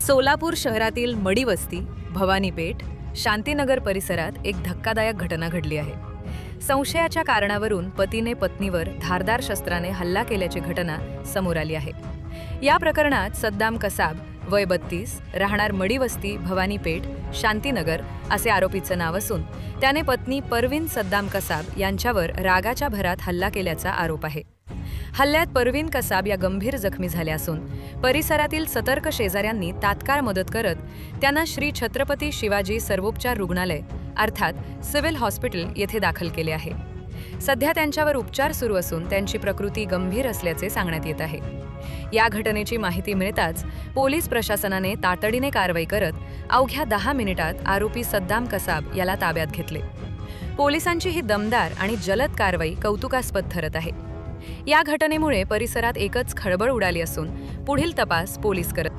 सोलापूर शहरातील मडीवस्ती, भवानीपेठ, शांतीनगर परिसरात एक धक्कादायक घटना घडली आहे. संशयाच्या कारणावरून पतीने पत्नीवर धारदार शस्त्राने हल्ला केल्याची घटना समोर आली आहे. या प्रकरणात सद्दाम कसाब, वय 32, राहणार मडीवस्ती, भवानीपेठ, शांतीनगर असे आरोपीचं नाव असून त्याने पत्नी परवीन सद्दाम कसाब यांच्यावर रागाच्या भरात हल्ला केल्याचा आरोप आहे. हल्ल्यात परवीन कसाब या गंभीर जखमी झाल्या असून परिसरातील सतर्क शेजाऱ्यांनी तात्काळ मदत करत त्यांना श्री छत्रपती शिवाजी सर्वोपचार रुग्णालय अर्थात सिव्हिल हॉस्पिटल येथे दाखल केले आहे. सध्या त्यांच्यावर उपचार सुरू असून त्यांची प्रकृती गंभीर असल्याचे सांगण्यात येत आहे. या घटनेची माहिती मिळताच पोलीस प्रशासनाने तातडीने कारवाई करत अवघ्या 10 मिनिटात आरोपी सद्दाम कसाब याला ताब्यात घेतले. पोलिसांची ही दमदार आणि जलद कारवाई कौतुकास्पद ठरत आहे. या घटनेमुळे परिसरात एकच खळबळ उडाली असून पुढील तपास पोलीस करत